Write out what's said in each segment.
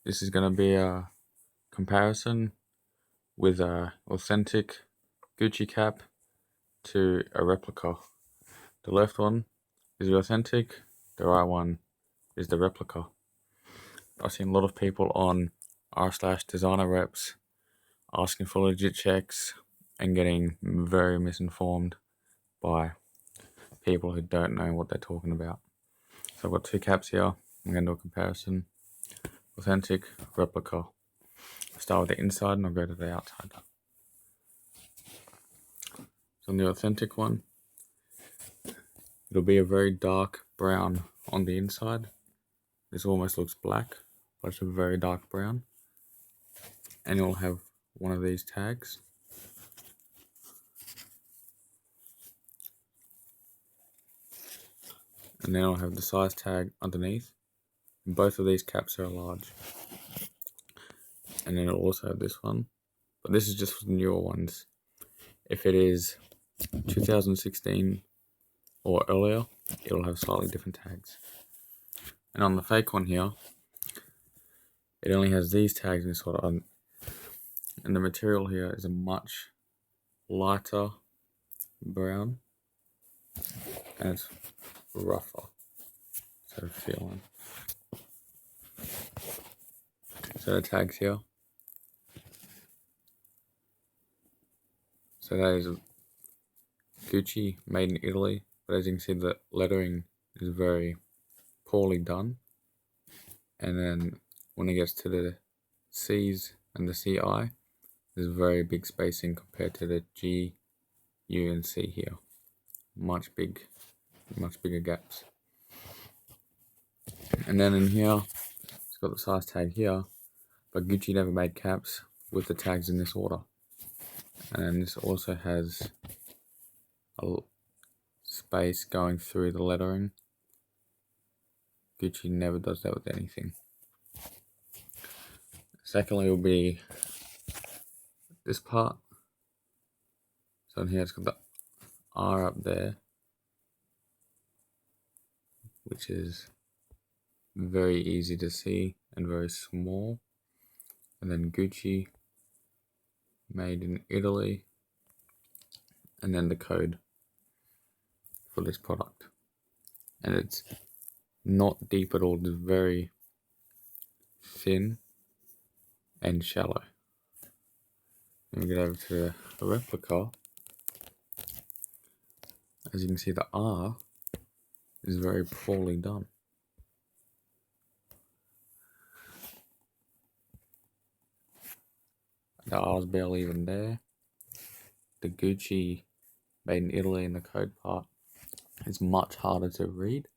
This is going to be a comparison with a authentic Gucci cap to a replica. The left one is the authentic, the right one is the replica. I've seen a lot of people on r/designer reps asking for legit checks and getting very misinformed by people who don't know what they're talking about. So I've got two caps here. I'm going to do a comparison. Authentic, replica. I'll start with the inside and I'll go to the outside. So on the authentic one, it'll be a very dark brown on the inside. This almost looks black, but it's a very dark brown. And you'll have one of these tags. And then I'll have the size tag underneath. And both of these caps are large. And then it'll also have this one. But this is just for the newer ones. If it is 2016 or earlier, it'll have slightly different tags. And on the fake one here, it only has these tags and sort of, and the material here is a much lighter brown, and it's rougher. So feeling. So the tags here. So that is Gucci, made in Italy, but as you can see, the lettering is very poorly done. And then when it gets to the C's and the CI, there's very big spacing compared to the G, U, and C here. Much bigger gaps. And then in here, it's got the size tag here, but Gucci never made caps with the tags in this order. And this also has a space going through the lettering. Gucci never does that with anything. Secondly will be this part. So in here it's got the R up there, which is very easy to see and very small. And then Gucci, made in Italy, and then the code for this product. And it's not deep at all, it's very thin and shallow. Then we get over to the replica. As you can see, the R is very poorly done. The R is barely even there. The Gucci, made in Italy, in the code part is much harder to read.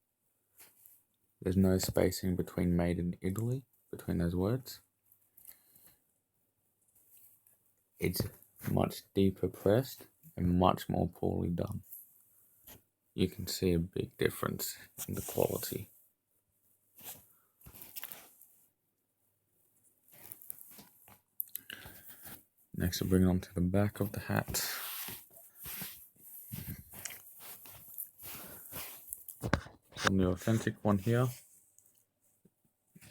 There's no spacing between made in Italy, between those words. It's much deeper pressed and much more poorly done. You can see a big difference in the quality. Next we'll bring it on to the back of the hat. On the authentic one here,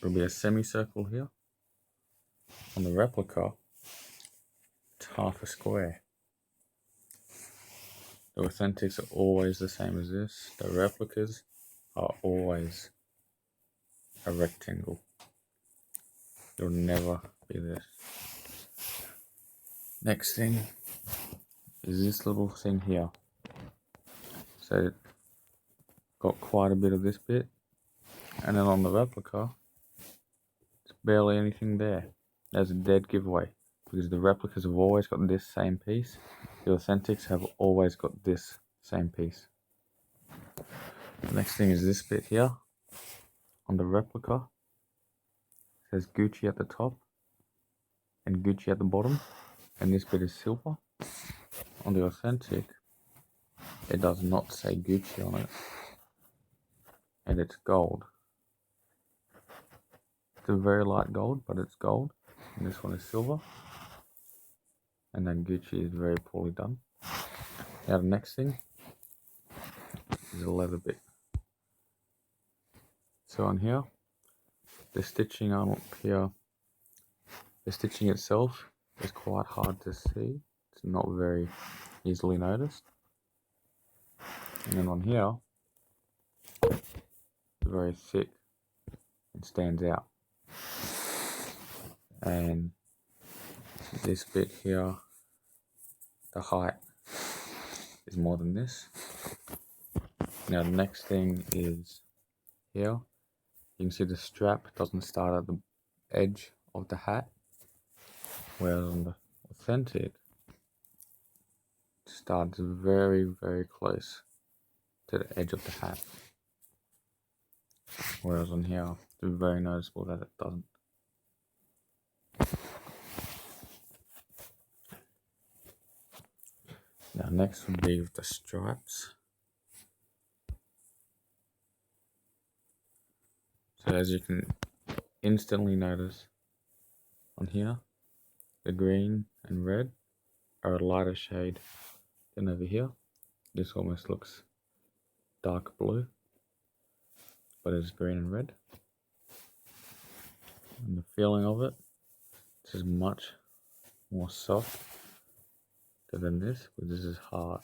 there'll be a semicircle here. On the replica, it's half a square. The authentics are always the same as this. The replicas are always a rectangle. It'll never be this. Next thing is this little thing here. So got quite a bit of this bit, and then on the replica, it's barely anything there. There's a dead giveaway because the replicas have always got this same piece. The authentics have always got this same piece. The next thing is this bit here. On the replica, it says Gucci at the top and Gucci at the bottom, and this bit is silver. On the authentic, it does not say Gucci on it, and it's gold. It's a very light gold, but it's gold, and this one is silver. And then Gucci is very poorly done. Now the next thing is a leather bit. So on here, the stitching on up here The stitching itself is quite hard to see. It's not very easily noticed. And then on here, it's very thick and stands out. And this bit here, the height is more than this. Now the next thing is here. You can see the strap doesn't start at the edge of the hat, whereas on the authentic, it starts very, very close to the edge of the hat. Whereas on here, it's very noticeable that it doesn't. Now next would be with the stripes. So as you can instantly notice on here, the green and red are a lighter shade than over here. This almost looks dark blue, but it's green and red. And the feeling of it, this is much more soft than this, but this is hard.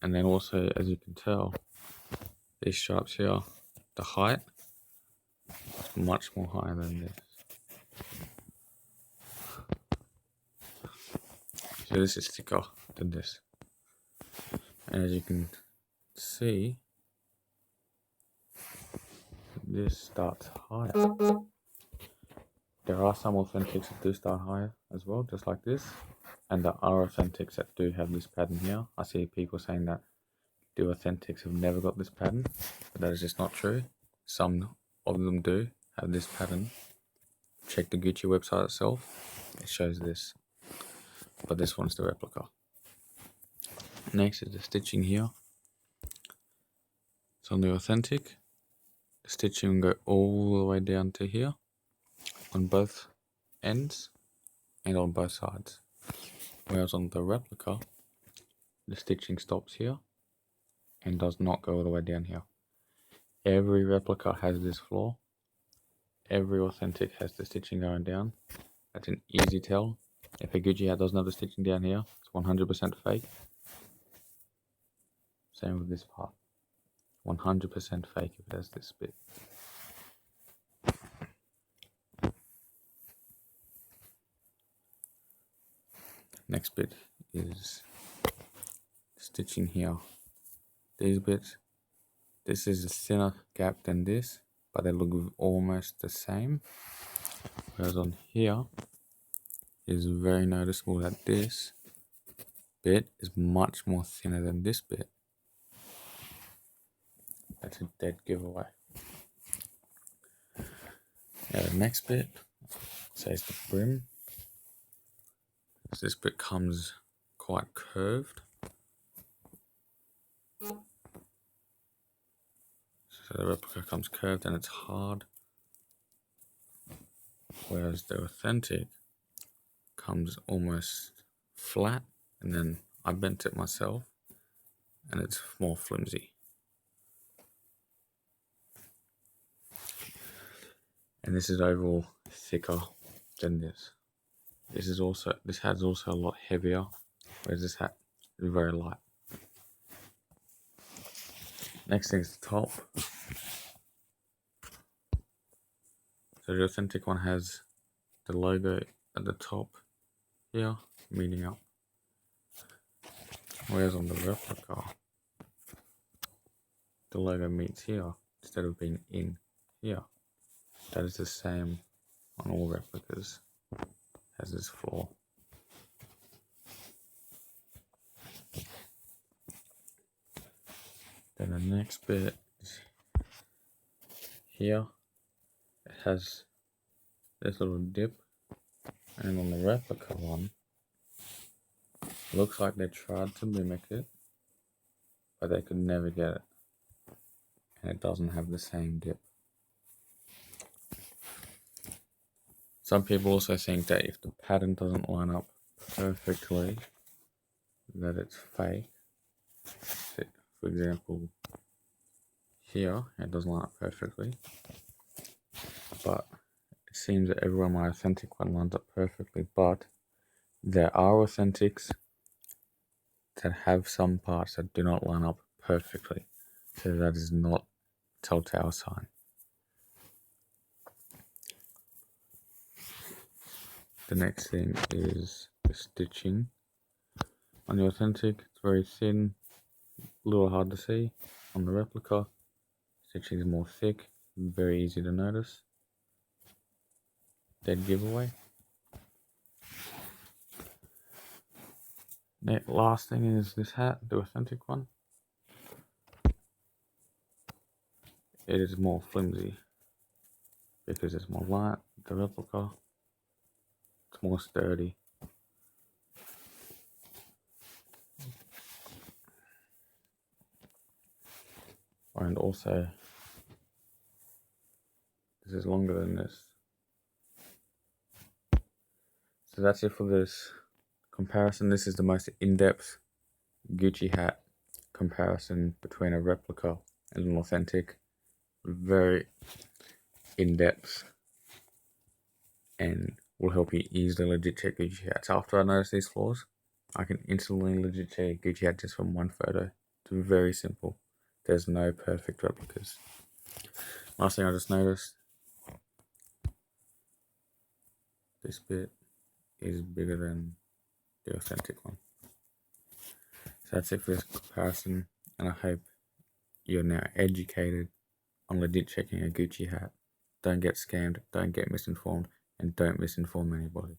And then also, as you can tell, these stripes here, the height is much more higher than this. So this is thicker than this. And as you can see, this starts higher. There are some authentics that do start higher as well, just like this. And there are authentics that do have this pattern here. I see people saying that the authentics have never got this pattern, but that is just not true. Some of them do have this pattern. Check the Gucci website itself, it shows this, but this one's the replica. Next is the stitching here. So on the authentic, the stitching will go all the way down to here on both ends and on both sides. Whereas on the replica, the stitching stops here and does not go all the way down here. Every replica has this flaw. Every authentic has the stitching going down. That's an easy tell. If a Gucci hat doesn't have the stitching down here, it's 100% fake. Same with this part. 100% fake if it has this bit. Next bit is stitching here. These bits, this is a thinner gap than this, but they look almost the same. Whereas on here, it is very noticeable that this bit is much more thinner than this bit. That's a dead giveaway. Now the next bit says the brim. So this bit comes quite curved. So the replica comes curved and it's hard. Whereas the authentic comes almost flat, and then I bent it myself and it's more flimsy. And this is overall thicker than this. This hat is also a lot heavier, whereas this hat is very light. Next thing is the top. So the authentic one has the logo at the top here, meeting up. Whereas on the replica, the logo meets here instead of being in here. That is the same on all replicas. Has this flaw. Then the next bit is here. It has this little dip, and on the replica one, it looks like they tried to mimic it, but they could never get it. And it doesn't have the same dip. Some people also think that if the pattern doesn't line up perfectly, that it's fake. So, for example, here it doesn't line up perfectly. but it seems that everyone my authentic one lines up perfectly, but there are authentics that have some parts that do not line up perfectly, so that is not a telltale sign. The next thing is the stitching. On the authentic, it's very thin, a little hard to see. On the replica, stitching is more thick, very easy to notice. Dead giveaway. The last thing is this hat, the authentic one. It is more flimsy because it's more light. The replica, it's more sturdy. And also, this is longer than this. So that's it for this comparison. This is the most in-depth Gucci hat comparison between a replica and an authentic. Very in-depth and will help you easily legit check Gucci hats. After I notice these flaws, I can instantly legit check Gucci hat just from one photo. It's very simple. There's no perfect replicas. Last thing I just noticed, this bit is bigger than the authentic one. So that's it for this comparison, and I hope you're now educated on legit checking a Gucci hat. Don't get scammed, don't get misinformed, and don't misinform anybody.